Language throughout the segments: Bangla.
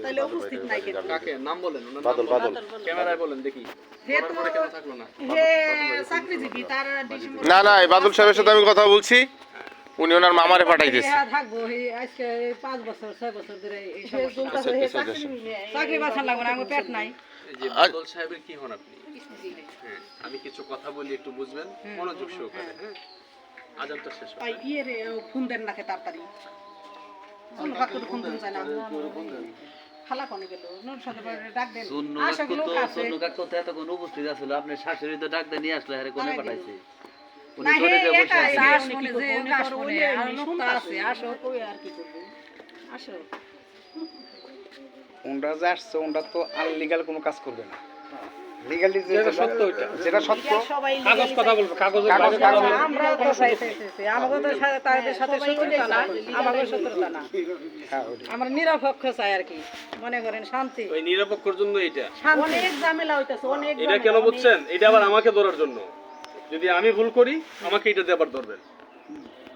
তাহলে উপস্থিত নাই কেন? কাকে নাম বলেন? ওনার বাদল নাম বাদল ক্যামেরায় বলেন দেখি। হে তো পরে কেন থাকলো না? হে চাকরিজীবী, তার ডিসেম্বর না না এই বাদল সাহেবের সাথে আমি কথা বলছি, উনি ওনার মামারে পাঠাইতেছে। হ্যাঁ থাকবো, এই আজকে 5 বছর 6 বছর ধরে এই সমস্যা। হে চাকরি বাঁচান লাগবে না, আমার পেট নাই। এই যে বাদল সাহেবের কি হন আপনি? হ্যাঁ, আমি কিছু কথা বলি একটু বুঝবেন মনোযোগ সহকারে। হ্যাঁ, আজানটা শেষ তাই ইয়ে রে ফোন দেন নাকি তাড়াতাড়ি? কোন ফাঁকে ফোন দেন যায় না? খালা কোনে গেল? নোর সাথে ডাক দেন। আসো লোক আছে। সুন্নু কাকু তো এতক্ষণ উপস্থিত আছিল, আপনি শাশুড়ি তো ডাক দিয়ে নিয়ে আসলে আরে কোনে পাঠাইছে? উনি না হে চলে যায় একা বসে শ্বাস আছে। শুনে যে কাজ করে আর লোকটা আছে। আসো কই আর কি করবে? আসো। ওনরা যে আসছে ওনরা তো আনলিগাল কোনো কাজ করবে না, লিগালি যেটা সত্য ওইটা। যেটা সত্য সবাই কাগজ কথা বলবো, কাগজের কাগজ বাইরে কথা কাগজ বলবো। আমরাও তো চাইতেছি, আমাদের তো তাদের সাথে শত্রুতা না, আমাদের শত্রুতা না। হ্যাঁ ওইটাই। আমরা নিরপেক্ষ চাই আর কি, মনে করেন শান্তি। ওই নিরপেক্ষর জন্য এটা। অনেক ঝামেলা হইতেছে, অনেক এটা কেন বুঝছেন? এটা আবার আমাকে ধরার জন্য। যদি আমি ভুল করি আমাকে এটা দিয়ে আবার ধরবেন।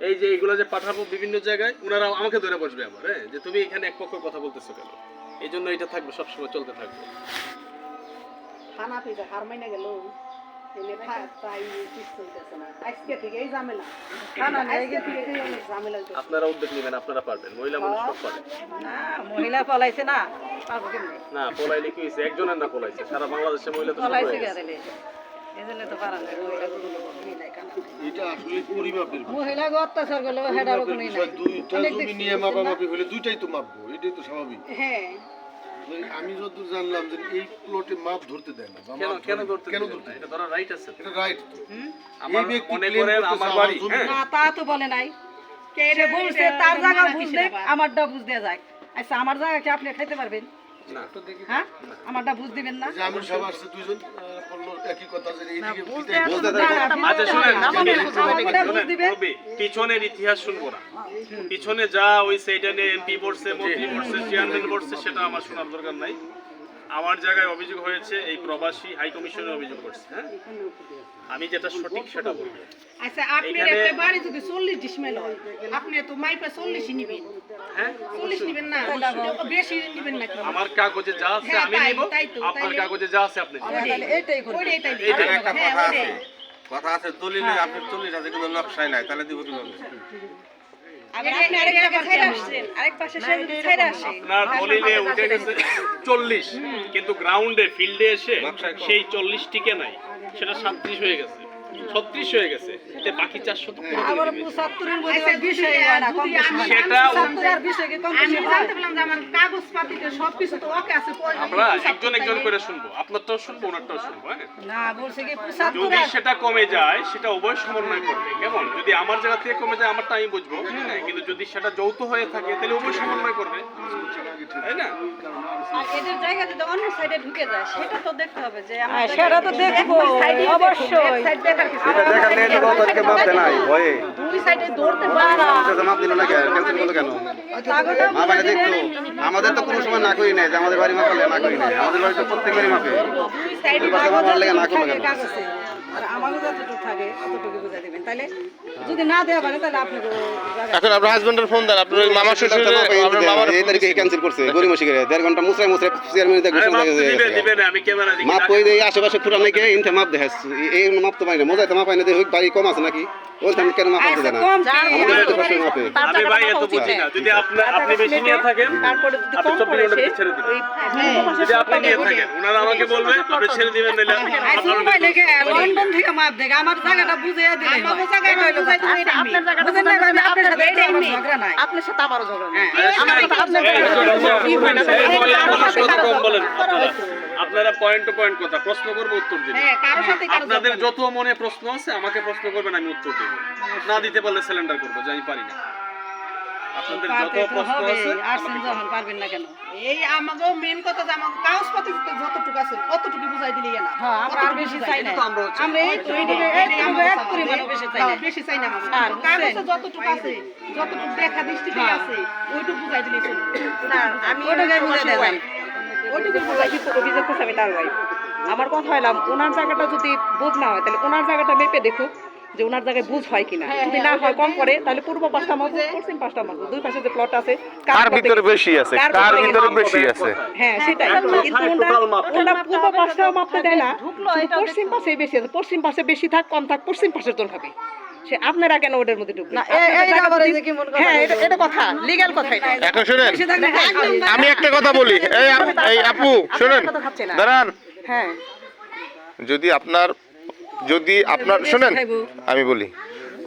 এই যে এইগুলো যে পাঠাবো বিভিন্ন জায়গায়, ওনারা আমাকে ধরে বসবে আবার, হ্যাঁ, যে তুমি এখানে এক পক্ষের কথা বলতেছো কেন? এই জন্য এটা থাকবে, সবসময় চলতে থাকবে। খানা পেয়ে হার মাইনা গেল, এনে তাই কিছু হইতেছে না। আজকে থেকে এই ঝামেলা, খানা আজকে থেকে অনেক ঝামেলা হইতেছে। আপনারা উদ্যোগ নেবেন, আপনারা পারবেন। মহিলা মানুষ সব পারে। না মহিলা পলাইছে না, পারবো কেমনে? না পলাইলে কি হয়েছে? একজনের না পলাইছে, সারা বাংলাদেশে মহিলা তো সব পলাইছে হয়ে গেছে। গেলে এজন্য তো পারা যায় মহিলাগুলো মিলাই খানা। এটা আসলে পরিমাপের মহিলাকে অত্যাচার করলে হেডারও কোনো নাই। দুইটা জমি নিয়ে মাপামাপি হলে দুইটাই তো মাপবো, এটাই তো স্বাভাবিক। হ্যাঁ আমি যতদূর জানলাম যে এই প্লটে মাপ ধরতে দেয় না বা কেন মাপ কেন ধরে- ধরতে কেন দিবেন ধরতে না? দেয় এটা না? ধরার রাইট আছে তো। এটা রাইট তো। আমার এই ব্যক্তি মনে claim করেন করতেছে আমার আমার বাড়ি, জমি। হ্যাঁ, না তা তো বলে নাই। কে রে বলছে তার জায়গা বুঝলে আমারটা বুঝ দেয়া যায়। আচ্ছা আমার জায়গা কি আপনি খাইতে পারবেন? না হ্যাঁ আমারটা বুঝ দিবেন না? যে আমি সব আসছে দুইজন বললো একই কথা যে এইদিকে বুঝতে পিতাই- এখন আচ্ছা শুনেন, আমারটা বুঝ দিবেন। রবি, পিছনের ইতিহাস শুনবো না। পিছনে যা ওই সেইটা নিয়ে এমপি বলছে, মন্ত্রী বলছে, চেয়ারম্যান বলছে, সেটা আমার শোনার দরকার নাই। আমার জায়গায় অভিযোগ হয়েছে, এই প্রবাসী হাই কমিশনে অভিযোগ করছে। হ্যাঁ, আমি যেটা সঠিক সেটা বলবো। আচ্ছা আপনার একটা বাড়ি যদি 40 ডিসমেল হয়, আপনি তো মাইপা 40 নিবেন। হ্যাঁ, 40 নিবেন না, বেশি নিবেন নাকি? আমার কাগজে যা আছে হ্যাঁ, আমি তাই, নিব, তাই তো, আপনার তাইলে- কাগজে যা আছে আপনি নিবেন। তাহলে এটাই করবেন। ওইটাই তাই। এইটাই একটা হ্যাঁ, কথা আছে, ওইটাই। কথা আছে দলিলে আপনি 40,000 কিন্তু নকশায় নাই, তাহলে দিব কিভাবে? আবার আপনি আরেক জায়গায় ছাইরা আসছেন, আরেক পাশে সে যদি ছাইরা আসে। আপনার দলিলে উঠে গেছে 40, কিন্তু গ্রাউন্ডে ফিল্ডে এসে সেই 40 টিকে নাই, সেটা 37 হয়ে গেছে, 36 হয়ে গেছে। এতে বাকি 400 তো পুরো আবার দিয়ে দিবে। 75 এর মধ্যে বিষয় হয় না, কম বেশি হয় না। সেটা 75 আর বিষয় কি কম বেশি হয়? আমি জানতে পারলাম যে আমার কাগজপাতিতে সবকিছু তো ওকে আছে। আমরা একজন একজন করে শুনবো, আপনারটাও শুনবো, ওনারটাও শুনবো। হ্যাঁ, না বলছে কি 75 যদি সেটা কমে যায় সেটা উভয় সমন্বয় করবে। কেমন? যদি আমার জায়গা থেকে কমে যায় আমারটা আমি বুঝবো, হ্যাঁ, কিন্তু যদি সেটা যৌথ হয়ে থাকে তাহলে উভয় সমন্বয় করবে, তাই না? আর এদের জায়গা যদি অন্য সাইডে ঢুকে যায় সেটা তো দেখতে হবে যে হ্যাঁ, সেটা তো দেখবো অবশ্যই। এটা দেখালে তো ওদেরকে মাপ দেয় নাই ভয়ে। দুই সাইডে দৌড়তে পারে না। এটা মাপ দিল না কেন? ক্যান্সেল করলো কেন? মাপ আনে দেখতো। আমাদের তো কোনো সময় না করি নাই যে আমাদের বাড়ি মাপালে না করি নাই। আমাদের বাড়ি তো প্রত্যেক বাড়ি মাপে। দুই সাইডে ওই পাশে মাপার লেগে না করলো থাকে কেন? কাগজে। আর আমাকে যতটুকু থাকে ততটুকু বুঝাই দিবেন। তাইলে যদি না দেওয়া পারে তাহলে আপনি এখন আপনার হাজবেন্ডের ফোন দেন, আপনার মামা শ্বশুরের আপনার মামার এই তারিখে ক্যান্সেল করছে গরিমসি করে 1.5 ঘন্টা মুসরাই মুসরাই চেয়ারম্যান আরে ঘোষণা মাপ তো করে দিবে, দিবে না, আমি ক্যামেরা দেখি। মাপ কই দেই আশেপাশে ফুটান নাকি ইনতে মাপ দেখাচ্ছে এই মাপ তো পাই না মোজাইতে মাপ পাই না দেই বাড়ি কম আছে নাকি ওইখানে কেন মাপ দিতে না কম আমাদের তো কষ্ট মাপে আমি ভাই এত বুঝি না। যদি আপনি বেশি নিয়ে থাকেন, তারপরে যদি আপনি কম 24 পড়ে ঘন্টা ভিতরে ছেড়ে দিবেন। যদি আপনি নিয়ে থাকেন, ওনারা আমাকে বলবে আপনি ছেড়ে দিবেন, নাহলে আইসুল ভাই দেখে লন্ডন থেকে মাপ দেখে আমার জায়গাটা বুঝিয়ে দিলে আমাকে জায়গাটা বুঝাই দিলে এটা আপনার জায়গাটা বুঝেন না আমি আপনার সাথে এটা আমার ঝগড়া নাই আপনার সাথে আমারও ঝগড়া নাই আপনারা পয়েন্ট টু পয়েন্ট কথা প্রশ্ন করবো, উত্তর দিবেন। হ্যাঁ কারোর সাথে কারো আপনাদের যত মনে প্রশ্ন আছে আমাকে প্রশ্ন করবেন, আমি উত্তর দেব। না দিতে পারলে সিলিন্ডার করবো, যে আমি পারি না। আপনাদের যত পারতে তো প্রশ্ন হবে আছে আরছেন যখন পারবেন না কেন এই আমাগো মেন কথা যে আমাগো কাগজপত্র যতটুকু আছে অতটুকু বুঝাই দিলেই না হ্যাঁ আমরা আর বেশি চাই না আমরা এই তো এই আমরা এক পরিমাণ বেশি চাই না বেশি চাই না আর কাগজে যতটুকু আছে যতটুকু দেখা দৃষ্টিতে আছে ওইটুকু বুঝাই দিলেই চলবে স্যার আমি ওইটাই বুঝাই দেব ওইটুকু বুঝাই দিতে অভিযোগ করতে আমি তার ভাই আমার কথা হইলাম ওনার জায়গাটা যদি বুঝ না হয় তাহলে ওনার জায়গাটা মেপে দেখুক যে ওনার জায়গায় বুঝ হয় কিনা, যদি না হয় কম করে তাহলে পূর্ব পাশটা মারবো, পশ্চিম পাশটা মারবো, দুই পাশে যে প্লট আছে কার ভিতরে বেশি আছে, কার ভিতরে বেশি আছে। হ্যাঁ সেটাই, কিন্তু ওটা পূর্ব পাশটাও মাপতে দেয় না, শুধু পশ্চিম পাশে বেশি আছে, পশ্চিম পাশে বেশি থাক কম থাক পশ্চিম পাশের জন হবে। সে আপনারা কেন ওটার মধ্যে ঢুকবেন? হ্যাঁ এটা কথা, লিগ্যাল কথা এটা। এখন শুনেন, আমি একটা কথা বলি, এই আপু শুনেন, দাঁড়ান। হ্যাঁ যদি আপনার শুনেন আমি বলি,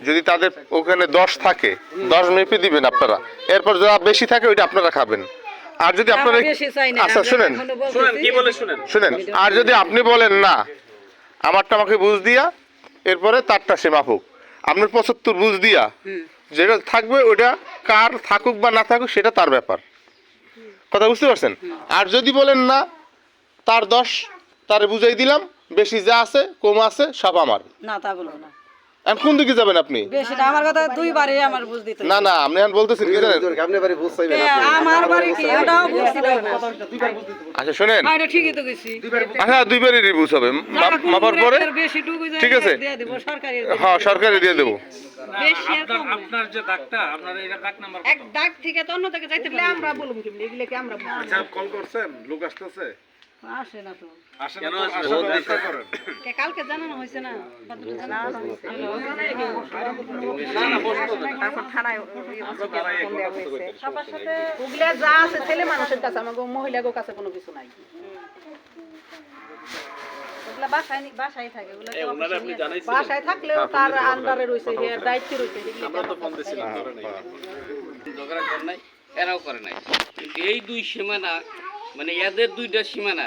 যদি তাদের ওখানে 10 থাকে 10 মেপে দিবেন আপনারা, এরপর যা বেশি থাকে ওইটা আপনারা খাবেন। আর যদি আপনারা আচ্ছা শুনেন কি বলে শুনেন, আর যদি আপনি বলেন না আমারটা আমাকে বুঝ দিয়া এরপরে তারটা সে মাপুক, আপনার 75 বুঝ দিয়া যেটা থাকবে ওটা কার থাকুক বা না থাকুক সেটা তার ব্যাপার, কথা বুঝতে পারছেন। আর যদি বলেন না তার 10 তারে বুঝাই দিলাম, বেশি যা আছে কম আছে সব আমার, না তা বলবো না, এখন কোন দিকে যাবেন আপনি? বেশিটা আমার কথা দুইবারে আমার বুঝ দিতে। না না আপনি এখন বলতেছেন কি জানেন, আপনি বাড়ি বুঝ চাইবেন, আমার বাড়ি কি ওটাও বুঝছিল না। আচ্ছা শুনেন, এটা ঠিকই তো গেছি, আচ্ছা দুইবারই বুঝ হবে, মাপার পরে বেশি টুকু যায় ঠিক আছে, দিয়ে দেব সরকারি, হ্যাঁ সরকারি দিয়ে দেবো। বেশি আর কম আপনার যে দাগটা, আপনার এটা দাগ নাম্বার এক দাগ থেকে তো অন্য থেকে যাইতে পারলে আমরা বলবো কি এগুলা কি আমরা বলবো? আচ্ছা কল করছেন, লোক আসতেছে, আসে না তো, আসেন তো, আসার ব্যবস্থা করেন। কে কালকে জানানো হয়েছে না, কতটা জানানো হয়েছে, তারপর থানায় ফোন দেওয়া হয়েছে, সবার সাথে ওগুলা যা আছে ছেলে মানুষের কাছে, আমাকে মহিলাদের কাছে কোনো কিছু নাই, ওগুলা বাসায় থাকে, ওগুলা তো ওনারা আপনি জানাইছেন, বাসায় থাকলেও তার আন্ডারে রয়েছে, এর দায়িত্বে রয়েছে, আমরা তো ফোন দিছিলাম ধরে নাই। ঝগড়া করে নাই, এরাও করে নাই, কিন্তু এই দুই সীমানা মানে এদের দুইটা সীমানা,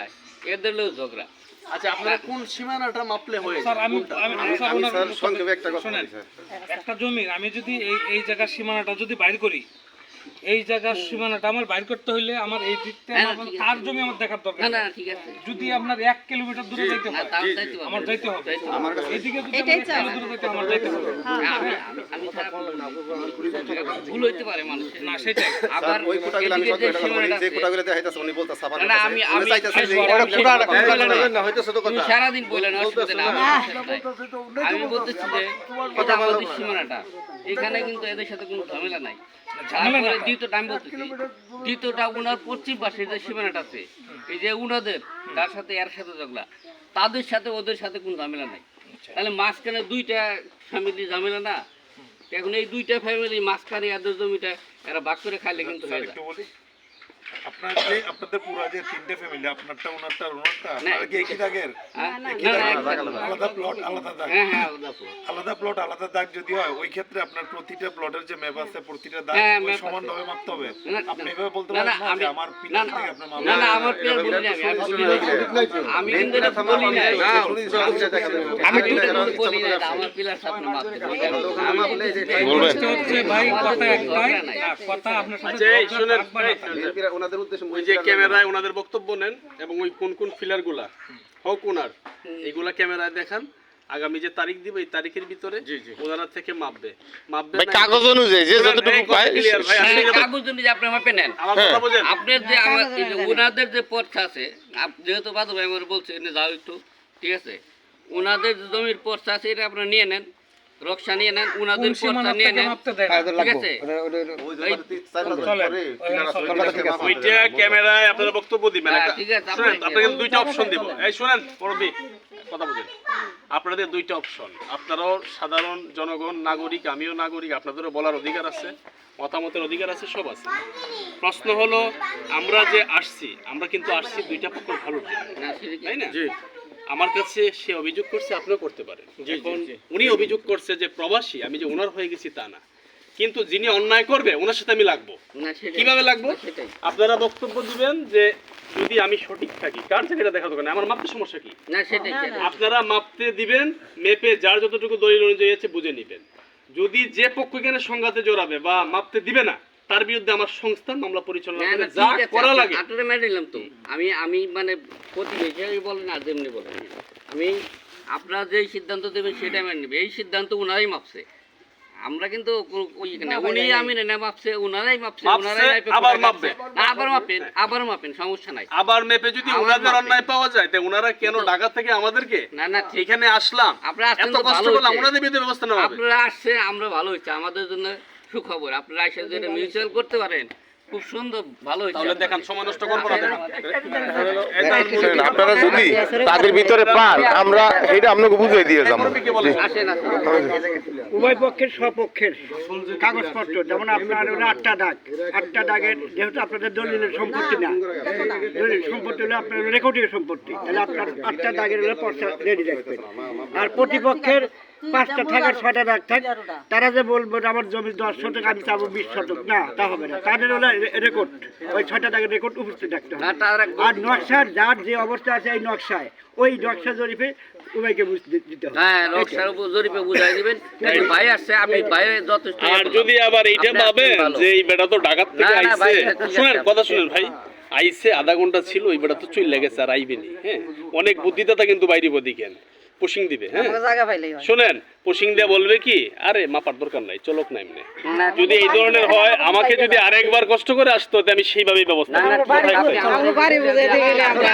এদের লোক ঝগড়া। আচ্ছা আপনারা কোন সীমানাটা মাপলে হয়েছে? আমি স্যার সংক্ষেপে একটা কথা বলি স্যার। একটা জমির আমি যদি এই জায়গার সীমানাটা যদি বাইর করি, এই জায়গার সীমানাটা আমার বাইর করতে হইলে আমার এই দিকটা তার জমি আমার দেখার দরকার না নেই। না ঠিক আছে, যদি আপনার 1 কিলোমিটার দূরে যাইতে হয় তাও যাইতে হবে। আমার যাইতে হবে, আমার কাছে এইদিকে যদি আমার 1 কিলো দূরে যাইতে হয়, আমার যাইতে হবে। আমি খারাপ ভুল হইতে পারে মানুষের, না সেটাই আবার ওই কোটাগুলো আমি এদিকে যে সত্য কথা বলি, সীমানাটা যে আছে, কোটাগুলো দেখাইতাছে উনি বলতাছে সাফা না, করতেছে, আমি- উনি চাইতাছে যে আমি- এটা কোটাটা আমি- না হইতাছে তো তুমি কথা। সারাদিন বললেন অসুবিধা না, আমি বলতেছি যে এটা আমাদের সীমানাটা, এখানে কিন্তু এদের সাথে কোনো ঝামেলা নাই। তারপরে দ্বিতীয়টা আমি বলতেছি, দ্বিতীয়টা উনার পশ্চিম পাশে যে সীমানাটা আছে, এই যে উনাদের তার সাথে এর সাথে ঝগড়া, তাদের সাথে ওদের সাথে কোনো ঝামেলা নাই, তাহলে মাঝখানে দুইটা ফ্যামিলি ঝামেলা না, এখন এই দুইটা ফ্যামিলি মাঝখানে এদের জমিটা এরা ভাগ করে খাইলে কিন্তু হয়ে যায়। একটু বলি, আপনাদের পুরো যে তিনটে ফ্যামিলি, আপনারটা ওনারটা আর ওনারটা, না। আপনারা কি একই দাগের? হ্যাঁ? না, না, আলাদা প্লট আলাদা দাগ, হ্যাঁ হ্যাঁ আলাদা পুরো। আলাদা প্লট আলাদা দাগ যদি হয়, ওই ক্ষেত্রে আপনার প্রতিটা প্লটের যে ম্যাপ আছে, প্রতিটা দাগ হ্যাঁ, ওই map আছে। সমানভাবে মাপতে হবে। না, আপনি এভাবে বলতে না, না, পারেন না যে আমি- আমার না, পিলার না, থেকে আপনার মাপ না, না, আমার প্লেয়ার বলি না, আমি বলি না, আমি কিন্তু এটা বলি না, আমি কিন্তু এটা বলি না, এটা আমার পিলার সামনে মাপতে বলবেন হচ্ছে ভাই কথা একটাই, কথা আপনার সাথে আচ্ছা এই শুনেন, ওনাদের উদ্দেশ্যে ওই যে ক্যামেরায় ওনাদের বক্তব্য নেন এবং ওই কোন কোন ফিলারগুলা হোক ওনার এইগুলা ক্যামেরায় দেখান, আগামী যে তারিখ দিবে এই তারিখের ভিতরে ওনারা থেকে মাপবে ভাই কাগজ অনুযায়ী যে যতটুকু পায় ক্লিয়ার ভাই, আপনি কথা- কাগজ যদি আপনি মাপে নেন, আমার কথা বোঝেন? আপনার যে আমার এই যে ওনাদের যে পর্চা আছে, যেহেতু বাদু ভাই আমার বলছে এনে যাও একটু, ঠিক আছে, ওনাদের যে জমির পর্চা আছে এটা আপনারা নিয়ে নেন, রক্সা নিয়ে নেন, ওনাদের পর্চা নিয়ে নেন, মাপতে দেয় না। ঠিক আছে, ওইটা ক্যামেরায় আপনারা বক্তব্য দিবেন হ্যাঁ, একটা। ঠিক আছে, শুনেন, আপনি- আপনাকে দুইটা অপশন দিব। এই শুনেন পরবি কথা বুঝেন, আপনাদের দুইটা অপশন, আপনারাও সাধারণ জনগণ নাগরিক, আমিও নাগরিক, আপনাদেরও বলার অধিকার আছে, মতামতের অধিকার আছে, সব আছে। প্রশ্ন হলো আমরা যে আসছি, আমরা কিন্তু আসছি দুইটা পক্ষ ভালোর জন্য, না সেটা কি- তাই না? আমার কাছে সে অভিযোগ করছে, আপনিও করতে পারেন। এখন উনি অভিযোগ করছে যে প্রবাসী, আমি যে ওনার হয়ে গেছি তা না, কিন্তু যিনি অন্যায় করবে ওনার সাথে আমি লাগবো। না সেটাই। কিভাবে লাগবো? সেটাই। আপনারা বক্তব্য দিবেন যে যদি আমি সঠিক থাকি, কার থেকে এটা দেখা দরকার নেই, আমার মাপতে সমস্যা কি? না সেটাই সেটাই। আপনারা মাপতে দিবেন, মেপে যার যতটুকু দলিল অনুযায়ী আছে বুঝে নেবেন। যদি যে পক্ষ এখানে সংঘাতে জড়াবে বা মাপতে দিবে না, তার বিরুদ্ধে আমার সংস্থা মামলা পরিচালনা না, করে না, যা ঠিক আছে, করা লাগে। আপনারা মেনে নিলাম তো, আমি মানে প্রতিবেশী বলেন আর যেমনি বলেন, আমি আপনারা যেই সিদ্ধান্ত দেবেন সেটা মেনে নেবে, এই সিদ্ধান্ত ওনারাই মাপছে, আমরা কিন্তু উনি আমি না মাপছে উনারাই মাপছে মাপছে, উনারাই মাপে আবার পরে মাপবে। কাটছে। না, আবার মাপেন সমস্যা নাই। আবার মেপে যদি আবার ওনাদের মাপে। অন্যায় পাওয়া যায় তাই ওনারা কেন ঢাকা থেকে আমাদেরকে না না ঠিক এখানে আসলাম আপনারা আসছেন এত তো কষ্ট ভালো করলাম হয়েছে। ওনাদের বিরুদ্ধে ব্যবস্থা নেওয়া হবে আপনারা আসছে আমরা ভালো হচ্ছে আমাদের জন্য সুখবর। আপনারা এসে যদি মিউচুয়াল করতে পারেন খুব সুন্দর ভালো হচ্ছে। তাহলে দেখান সময় নষ্ট করবো না দেখান শুনেন, আপনারা যদি তাদের ভিতরে পান আমরা এটা আপনাকে বুঝিয়ে দিয়ে যাবো। আসেন আসেন উভয় পক্ষের স্বপক্ষের কাগজপত্র যেমন আপনার হলো 8টা দাগ, 8টা দাগের যেহেতু আপনাদের দলিলের সম্পত্তি না, দলিল সম্পত্তি হলো আপনার রেকর্ডিং সম্পত্তি, তাহলে আপনার 8টা দাগের হলো পর্চা রেডি রাখবেন। আর প্রতিপক্ষের 5টা থাক আর 6টা দাগ থাক, তারা যে বলবো যে আমার জমি 10 শতক আমি চাবো 20 শতক, না তা হবে না। তাদের হলো রেকর্ড, ওই 6টা দাগের রেকর্ড উপস্থিত রাখতে হবে। না তার আর নকশার যার যে অবস্থা আছে এই নকশায় ওই নকশা জরিপে উভয়কে দিতে হবে। হ্যাঁ নকশার উপর জরিপে বুঝাই দিবেন। একজন ভাই আসছে আমি বাইরে যথেষ্ট আর যদি আবার এইটা আপনি পাবেন ভালো। যে এই বেটা তো ঢাকা থেকে না, না, ভাই, আইছে ঠিক আছে, শুনেন আপনি কথা শুনেন ভাই আইছে আধা ঘন্টা ছিল ওই বেটা তো চলে গেছে আর আইবেনি হ্যাঁ অনেক বুদ্ধিদাতা কিন্তু বাইরে বদিকেন পুশিং দিবে হ্যাঁ জায়গা পাইলেই হয়। শুনেন পুশিং দিয়ে বলবে কি আরে মাপার দরকার নাই চলক না এমনি না, যদি এই ধরনের হয় আমাকে যদি আরেকবার কষ্ট করে আসতো তাহলে আমি সেইভাবেই ব্যবস্থা না, না, করতাম। ঠিক আছে, কোথায় আমরা বাড়ি বুঝাইতে গেলে আমরা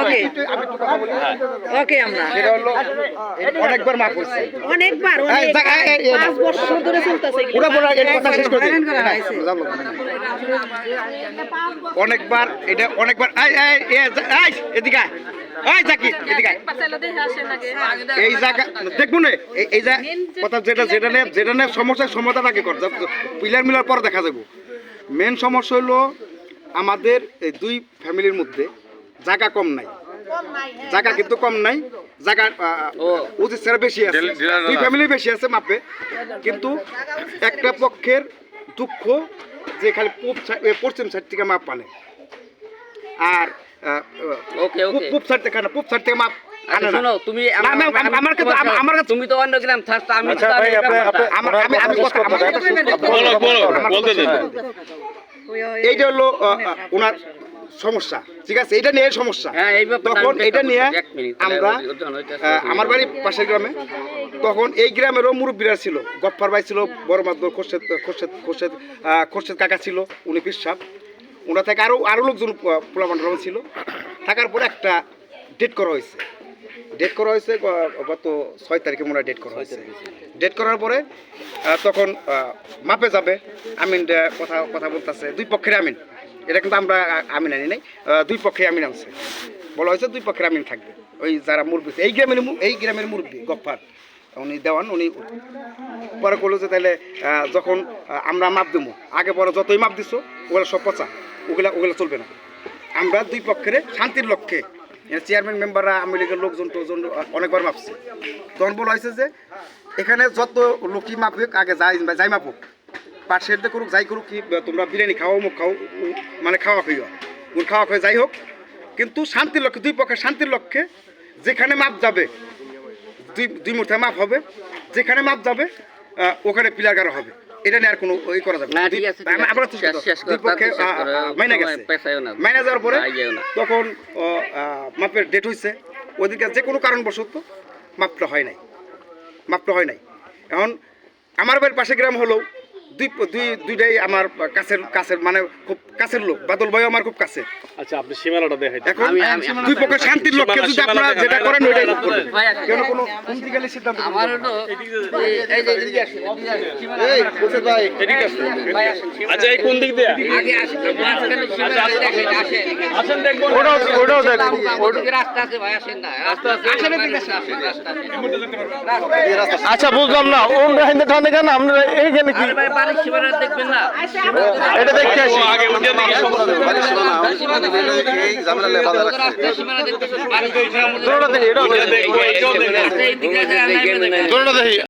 ওকে ওকে আমরা সেটা হলো অনেকবার মাপ হচ্ছে। অনেকবার এই, অনেক এই, এই, 5 বছর ধরে চলতেছে পুরো পুরো এই কথা শেষ করে দিন। হয়রান করা হয়েছে। যাবো। অনেকবার এটা অনেকবার এদিকে আয়। এই জাকি এদিকে আয়। এই জায়গা দেখবো না এই যা কথা যেটা নিয়ে সমস্যার সমাধান আগে কর পিলার মিলার পর দেখা যাবো। মেন সমস্যা হলো আমাদের এই দুই ফ্যামিলির মধ্যে জায়গা কম নাই, জায়গা কিন্তু কম নাই, জায়গা উচিত ছাড়া বেশি আছে, দুই ফ্যামিলি বেশি আছে মাপে। কিন্তু একটা পক্ষের দুঃখ যে খালি পশ্চিম সাইড থেকে মাপ পানে আর ওকে ওকে পূব সাইড থেকে না, পূব সাইড থেকে মাপ আনে না। শুনো তুমি না, আমার কাছে- আমার কাছে- তুমি তো অন্য গ্রাম থাকতো আমি আচ্ছা ভাই, আমি বলতে দেন এইটা হলো ওনার সমস্যা, ঠিক আছে, এটা নিয়ে সমস্যা। হ্যাঁ এই ব্যাপারটা তখন আমি এটা নিয়ে এক মিনিট, আমরা আমার বাড়ি পাশের গ্রামে, তখন এই গ্রামেরও মুরব্বীরা ছিল, গফফার ভাই ছিল, বড় মাদবর খোরশেদ কাকা ছিল, উনি পিসাব, ওনার থেকে আরও লোকজন পোলাপান্ডার ছিল। থাকার পরে একটা ডেট করা হয়েছে, গত 6 তারিখে মনে হয় ডেট করা হয়েছে। ডেট করার পরে তখন মাপে যাবে, আমিন কথা বলতেছে, দুই পক্ষের আমিন, এটা কিন্তু আমরা আমিন আনি নাই, দুই পক্ষে আমিন আনছে, বলা হয়েছে দুই পক্ষের আমিন থাকবে। ওই যারা মুরব্বী এই গ্রামের মুরব্বী গফফার উনি দেওয়ান, উনি পরে করলো যে তাহলে যখন আমরা মাপ দেবো, আগে পরে যতই মাপ দিছো ওগুলো সব পচা, ওগুলা চলবে না। আমরা দুই পক্ষের শান্তির লক্ষ্যে চেয়ারম্যান মেম্বাররা আওয়ামী লীগের লোকজন টোজন অনেকবার মাপছে। তখন বলা হয়েছে যে এখানে যত লোকই মাপুক আগে যাই মাপুক, পার্সেন্টে করুক যাই করুক, কি তোমরা বিরিয়ানি খাও মুখ খাও, মানে খাওয়া খাওয়া যাই হোক, কিন্তু শান্তির লক্ষ্যে, দুই পক্ষের শান্তির লক্ষ্যে যেখানে মাপ যাবে দুই মুঠে মাপ হবে, যেখানে মাপ যাবে ওখানে পিলার গাড়া হবে। এটা নিয়ে আর কোনো করা যাবে না, ঠিক আছে, আমরা দুই পক্ষে মাইনে গেছে, মাইনে যাওয়ার পরে তখন মাপের ডেট হয়েছে, ওদিকে যে কোনো কারণবশত মাপটা হয় নাই। এখন আমার বাড়ির পাশে গ্রাম হলেও দুইটাই আমার কাছের মানে খুব কাছের লোক, বাদল ভাই আমার খুব কাছে। আচ্ছা আপনি সীমানাটা দেখাইতে এখন দুই পক্ষের শান্তির লক্ষ্যে যদি আপনারা যেটা করেন ওইটাই করবেন, কেন কোনো কোনদিকে গেলে সিদ্ধান্ত আমার হলো এই যে এদিকে আসেন, এই বসে ভাই এদিকে আসুন। আচ্ছা এই কোন দিক দিয়ে আগে আসেন মাঝখানে সীমানা দেখেন আসেন আসেন দেখবো ওটাও দেখুন। ওদিকে রাস্তা আছে ভাই আসেন না রাস্তা আছে আসেন এদিকে আসেন রাস্তা আছে। আচ্ছা বুঝলাম না, ওম রাহিন্দে ঠান্ডে কেন আমরা এইখানে কি আরে ভাই বাড়ির সীমানা দেখবেন না এটা দেখতে আসি। আগে উঠে দেখি বাড়ির সীমানা এই ঝামেলা লেগে বাধা রাখছে। রাস্তার সীমানা দেখতেছেন বাড়ির সীমানা দুটোটা দেখি, এটাও দেখি, দেখবো এইটাও দেখবো এই দিকে আছে আর নাই দুটোটা দেখি।